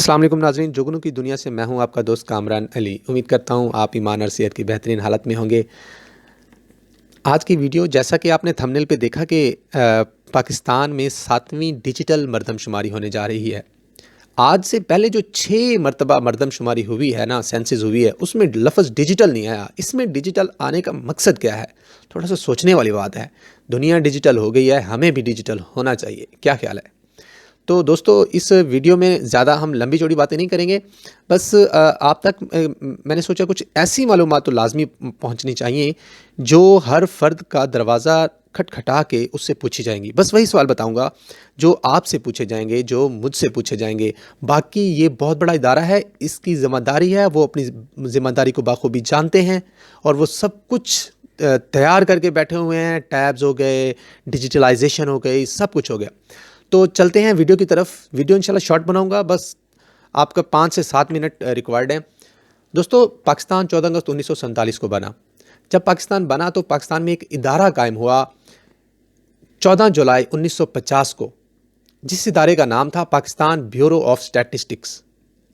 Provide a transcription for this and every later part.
अस्सलाम वालेकुम नाज़रीन, जुगनू की दुनिया से मैं हूं आपका दोस्त कामरान अली। उम्मीद करता हूं आप ईमान और सेहत की बेहतरीन हालत में होंगे। आज की वीडियो जैसा कि आपने थंबनेल पे देखा कि पाकिस्तान में 7वीं डिजिटल मरदमशुमारी होने जा रही है। आज से पहले जो 6 मरतबा मरदमशुमारी हुई है ना, सेंसस हुई है, उसमें लफ्ज़ डिजिटल नहीं आया। इसमें डिजिटल आने का मकसद क्या है? थोड़ा सा सोचने वाली बात है। दुनिया डिजिटल हो गई है, हमें भी डिजिटल होना चाहिए। क्या ख्याल है? तो दोस्तों, इस वीडियो में ज़्यादा हम लंबी चौड़ी बातें नहीं करेंगे। बस आप तक मैंने सोचा कुछ ऐसी मालूमात तो लाजमी पहुंचनी चाहिए जो हर फ़र्द का दरवाज़ा खटखटा के उससे पूछी जाएंगी। बस वही सवाल बताऊंगा जो आपसे पूछे जाएंगे, जो मुझसे पूछे जाएंगे। बाकी ये बहुत बड़ा इदारा है, इसकी ज़िम्मेदारी है, वो अपनी ज़िम्मेदारी को बाखूबी जानते हैं और वो सब कुछ तैयार करके बैठे हुए हैं। टैब्स हो गए, डिजिटलाइजेशन हो गई, सब कुछ हो गया। तो चलते हैं वीडियो की तरफ। वीडियो इंशाल्लाह शॉर्ट बनाऊंगा, बस आपका 5 से 7 मिनट रिक्वायर्ड है। दोस्तों, पाकिस्तान 14 अगस्त 1947 को बना। जब पाकिस्तान बना तो पाकिस्तान में एक इदारा कायम हुआ 14 जुलाई 1950 को, जिस इदारे का नाम था पाकिस्तान ब्यूरो ऑफ स्टैटिस्टिक्स,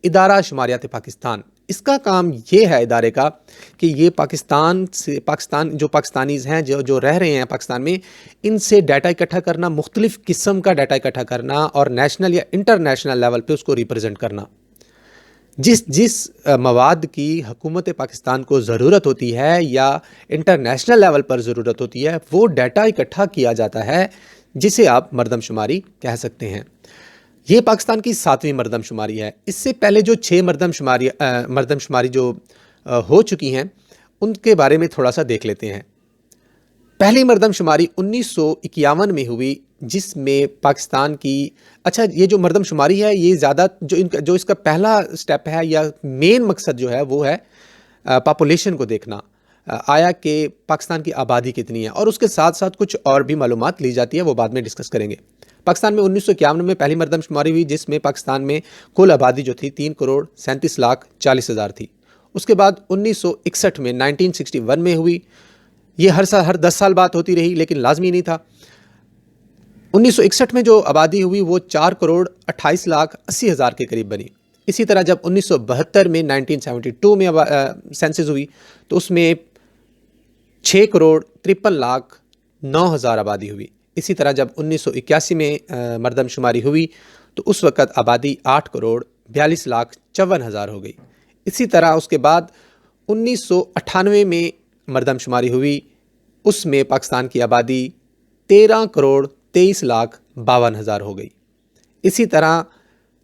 इदारा शुमारियात पाकिस्तान। इसका काम ये है इदारे का कि ये पाकिस्तान जो पाकिस्तानीज़ हैं, जो रह रहे हैं पाकिस्तान में, इनसे डाटा इकट्ठा करना, मुख्तलिफ़ किस्म का डाटा इकट्ठा करना और नेशनल या इंटरनेशनल लेवल पे उसको रिप्रेजेंट करना। जिस जिस मवाद की हुकूमत पाकिस्तान को ज़रूरत होती है या इंटरनेशनल लेवल पर ज़रूरत होती है, वो डाटा इकट्ठा किया जाता है, जिसे आप मरदमशुमारी कह सकते हैं। ये पाकिस्तान की 7वीं मरदमशुमारी है। इससे पहले जो 6 मरदमशुमारी जो हो चुकी हैं, उनके बारे में थोड़ा सा देख लेते हैं। पहली मरदमशुमारी 1951 में हुई, जिसमें पाकिस्तान की ये जो मरदमशुमारी है, ये ज़्यादा जो इसका पहला स्टेप है या मेन मकसद जो है वो है पॉपुलेशन को देखना। आया कि पाकिस्तान की आबादी कितनी है, और उसके साथ साथ कुछ और भी मालूमात ली जाती है, वो बाद में डिस्कस करेंगे। पाकिस्तान में 1951 में पहली मरदमशुमारी हुई, जिसमें पाकिस्तान में कुल आबादी जो थी 3,37,40,000 थी। उसके बाद 1961 में 1961 में हुई। ये हर 10 साल बाद होती रही, लेकिन लाजमी नहीं था। 1961 में जो आबादी हुई वो 4,28,80,000 के करीब बनी। इसी तरह जब 1972 में 1972 में सेंसस हुई तो उसमें 6,53,09,000 आबादी हुई। इसी तरह जब 1981 में मरदमशुमारी हुई तो उस वक़्त आबादी 8,42,54,000 हो गई। इसी तरह उसके बाद 1998 में मरदमशुमारी हुई, उसमें पाकिस्तान की आबादी 13,23,52,000 हो गई। इसी तरह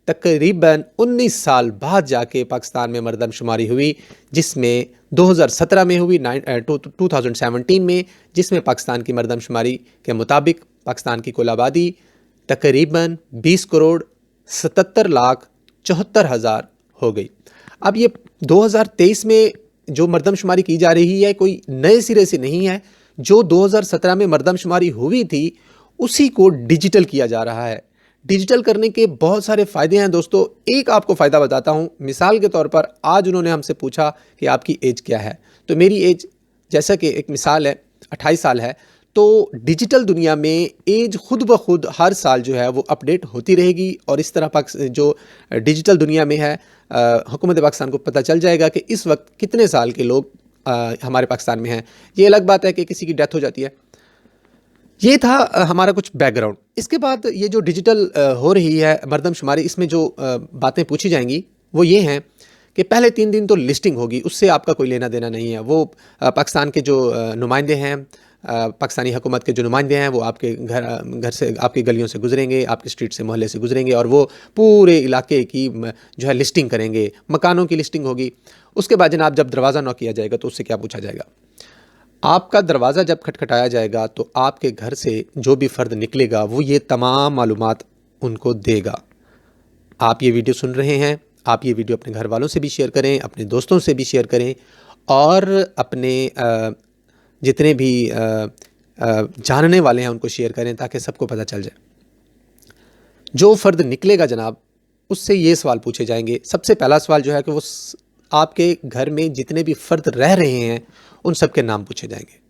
तकरीबन 19 साल बाद जाके पाकिस्तान में मरदमशुमारी हुई, जिसमें 2017 में हुई, 2017 में, जिसमें पाकिस्तान की मरदमशुमारी के मुताबिक पाकिस्तान की कुल आबादी तकरीबन 20,77,74,000 हो गई। अब ये 2023 में जो मरदमशुमारी की जा रही है, कोई नए सिरे से नहीं है। जो 2017 में मरदमशुमारी हुई थी, उसी को डिजिटल किया जा रहा है। डिजिटल करने के बहुत सारे फ़ायदे हैं दोस्तों। एक आपको फ़ायदा बताता हूँ। मिसाल के तौर पर आज उन्होंने हमसे पूछा कि आपकी एज क्या है, तो मेरी एज, जैसा कि एक मिसाल है, 28 साल है। तो डिजिटल दुनिया में एज खुद ब खुद हर साल जो है वो अपडेट होती रहेगी, और इस तरह जो डिजिटल दुनिया में है, हुकूमत पाकिस्तान को पता चल जाएगा कि इस वक्त कितने साल के लोग हमारे पाकिस्तान में हैं। ये अलग बात है कि किसी की डेथ हो जाती है। ये था हमारा कुछ बैकग्राउंड। इसके बाद ये जो डिजिटल हो रही है मरदमशुमारी, इसमें जो बातें पूछी जाएंगी वो ये हैं कि पहले 3 दिन तो लिस्टिंग होगी, उससे आपका कोई लेना देना नहीं है। वो पाकिस्तान के जो नुमाइंदे हैं, पाकिस्तानी हुकूमत के जो नुमाइंदे हैं, वो आपके घर से, आपकी गलियों से गुजरेंगे, आपके स्ट्रीट से, मोहल्ले से गुजरेंगे, और वो पूरे इलाके की जो है लिस्टिंग करेंगे। मकानों की लिस्टिंग होगी। उसके बाद जनाब जब दरवाज़ा नॉक किया जाएगा तो उससे क्या पूछा जाएगा? आपका दरवाज़ा जब खटखटाया जाएगा तो आपके घर से जो भी फ़र्द निकलेगा वो ये तमाम मालूमात उनको देगा। आप ये वीडियो सुन रहे हैं, आप ये वीडियो अपने घर वालों से भी शेयर करें, अपने दोस्तों से भी शेयर करें, और अपने जितने भी जानने वाले हैं उनको शेयर करें, ताकि सबको पता चल जाए। जो फ़र्द निकलेगा जनाब, उससे ये सवाल पूछे जाएंगे। सबसे पहला सवाल जो है कि वो आपके घर में जितने भी फ़र्द रह रहे हैं उन सब के नाम पूछे जाएंगे।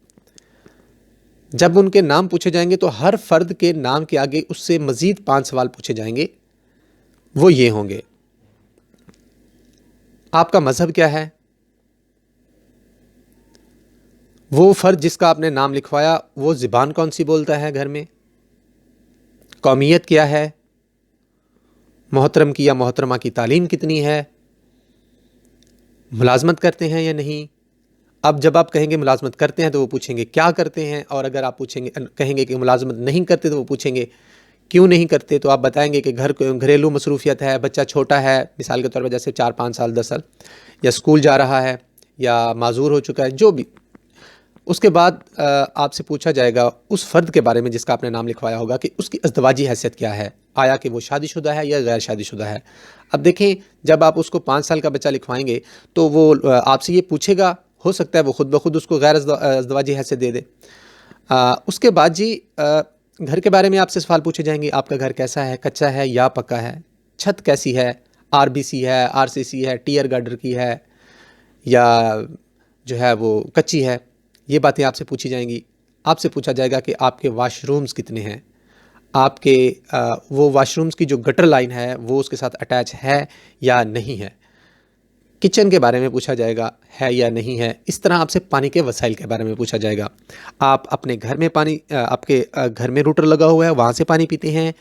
जब उनके नाम पूछे जाएंगे तो हर फ़र्द के नाम के आगे उससे मज़ीद 5 सवाल पूछे जाएंगे। वो ये होंगे آپ کا مذہب کیا ہے؟ وہ فرد جس کا آپ نے نام لکھوایا وہ زبان کون سی بولتا ہے گھر میں؟ قومیت کیا ہے؟ محترم کی یا محترمہ کی تعلیم کتنی ہے؟ ملازمت کرتے ہیں یا نہیں؟ اب جب آپ کہیں گے ملازمت کرتے ہیں تو وہ پوچھیں گے کیا کرتے ہیں، اور اگر آپ کہیں گے کہ ملازمت نہیں کرتے تو وہ پوچھیں گے کیوں نہیں کرتے، تو آپ بتائیں گے کہ گھریلو مصروفیت ہے، بچہ چھوٹا ہے، مثال کے طور پر جیسے 4-5 سال 10 سال، یا اسکول جا رہا ہے، یا معذور ہو چکا ہے، جو بھی۔ اس کے بعد آپ سے پوچھا جائے گا اس فرد کے بارے میں جس کا آپ نے نام لکھوایا ہوگا کہ اس کی ازدواجی حیثیت کیا ہے، آیا کہ وہ شادی شدہ ہے یا غیر شادی شدہ ہے۔ اب دیکھیں، جب آپ اس کو 5 سال کا بچہ لکھوائیں گے تو وہ آپ سے یہ پوچھے گا، ہو سکتا ہے وہ خود بخود اس کو غیر ازدواجی حیثیت دے دے۔ اس کے بعد جی گھر کے بارے میں آپ سے سوال پوچھے جائیں گے، آپ کا گھر کیسا ہے، کچا ہے یا پکا ہے، چھت کیسی ہے، RBC ہے، RCC ہے، ٹیئر گارڈر کی ہے، یا جو ہے وہ کچی ہے۔ یہ باتیں آپ سے پوچھی جائیں گی۔ آپ سے پوچھا جائے گا کہ آپ کے واش رومز کتنے ہیں، آپ کے وہ واش رومز کی جو گٹر لائن ہے وہ اس کے ساتھ اٹیچ ہے یا نہیں ہے۔ کچن کے بارے میں پوچھا جائے گا ہے یا نہیں ہے۔ اس طرح آپ سے پانی کے وسائل کے بارے میں پوچھا جائے گا، آپ اپنے گھر میں پانی، آپ کے گھر میں روٹر لگا ہوا ہے وہاں سے پانی پیتے ہیں،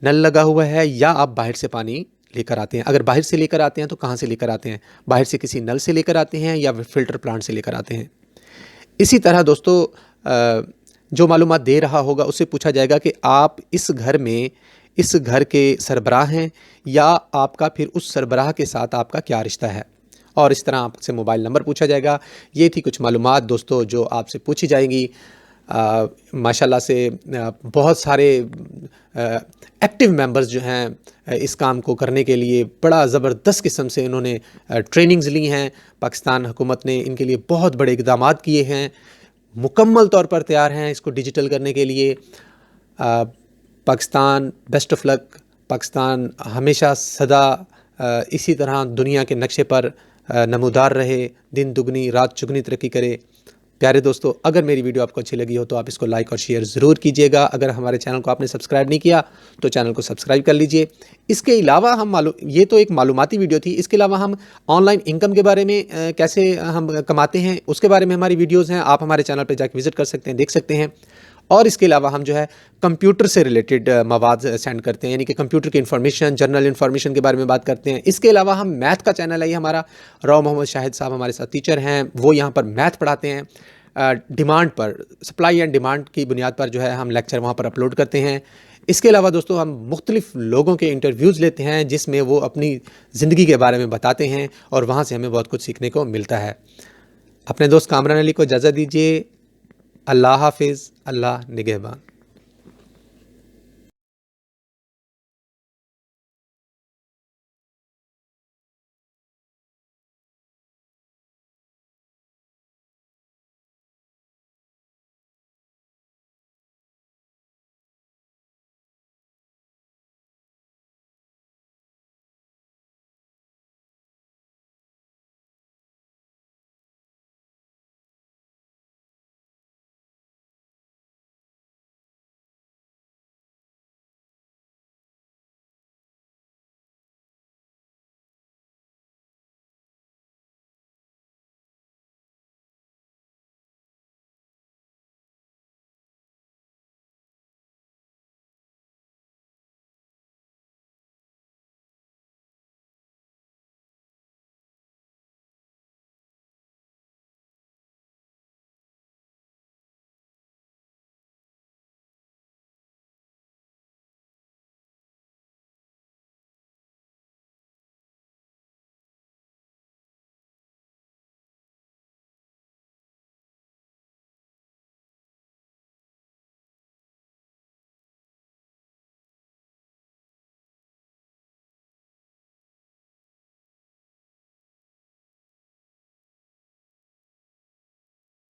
نل لگا ہوا ہے، یا آپ باہر سے پانی لے کر آتے ہیں؟ اگر باہر سے لے کر آتے ہیں تو کہاں سے لے کر آتے ہیں؟ باہر سے کسی نل سے لے کر آتے ہیں یا فلٹر پلانٹ سے لے کر آتے ہیں؟ اسی طرح دوستو جو معلومات دے رہا ہوگا اس سے پوچھا جائے گا کہ آپ اس گھر میں اس گھر کے سربراہ ہیں، یا آپ کا پھر اس سربراہ کے ساتھ آپ کا کیا رشتہ ہے، اور اس طرح آپ سے موبائل نمبر پوچھا جائے گا۔ یہ تھی کچھ معلومات دوستو جو آپ سے پوچھی جائیں گی۔ ماشاءاللہ سے بہت سارے ایکٹیو ممبرز جو ہیں اس کام کو کرنے کے لیے بڑا زبردست قسم سے انہوں نے ٹریننگز لی ہیں۔ پاکستان حکومت نے ان کے لیے بہت بڑے اقدامات کیے ہیں، مکمل طور پر تیار ہیں اس کو ڈیجیٹل کرنے کے لیے۔ پاکستان بیسٹ آف لک، پاکستان ہمیشہ سدا اسی طرح دنیا کے نقشے پر نمودار رہے، دن دگنی رات چگنی ترقی کرے۔ پیارے دوستو، اگر میری ویڈیو آپ کو اچھی لگی ہو تو آپ اس کو لائک اور شیئر ضرور کیجئے گا۔ اگر ہمارے چینل کو آپ نے سبسکرائب نہیں کیا تو چینل کو سبسکرائب کر لیجئے۔ اس کے علاوہ یہ تو ایک معلوماتی ویڈیو تھی، اس کے علاوہ ہم آن لائن انکم کے بارے میں کیسے ہم کماتے ہیں اس کے بارے میں ہماری ویڈیوز ہیں، آپ ہمارے چینل پہ جا کے وزٹ کر سکتے ہیں، دیکھ سکتے ہیں۔ اور اس کے علاوہ ہم جو ہے کمپیوٹر سے ریلیٹڈ مواد سینڈ کرتے ہیں، یعنی کہ کمپیوٹر کی انفارمیشن، جنرل انفارمیشن کے بارے میں بات کرتے ہیں۔ اس کے علاوہ ہم میتھ کا چینل ہے، یہ ہمارا راؤ محمد شاہد صاحب ہمارے ساتھ ٹیچر ہیں، وہ یہاں پر میتھ پڑھاتے ہیں۔ Demand per, supply and demand کی بنیاد پر جو ہے ہم لیکچر وہاں پر اپلوڈ کرتے ہیں۔ اس کے علاوہ دوستو ہم مختلف لوگوں کے انٹرویوز لیتے ہیں جس میں وہ اپنی زندگی کے بارے میں بتاتے ہیں، اور وہاں سے ہمیں بہت کچھ سیکھنے کو ملتا ہے۔ اپنے دوست کامران علی کو اجازت دیجیے۔ اللہ حافظ، اللہ نگہبان۔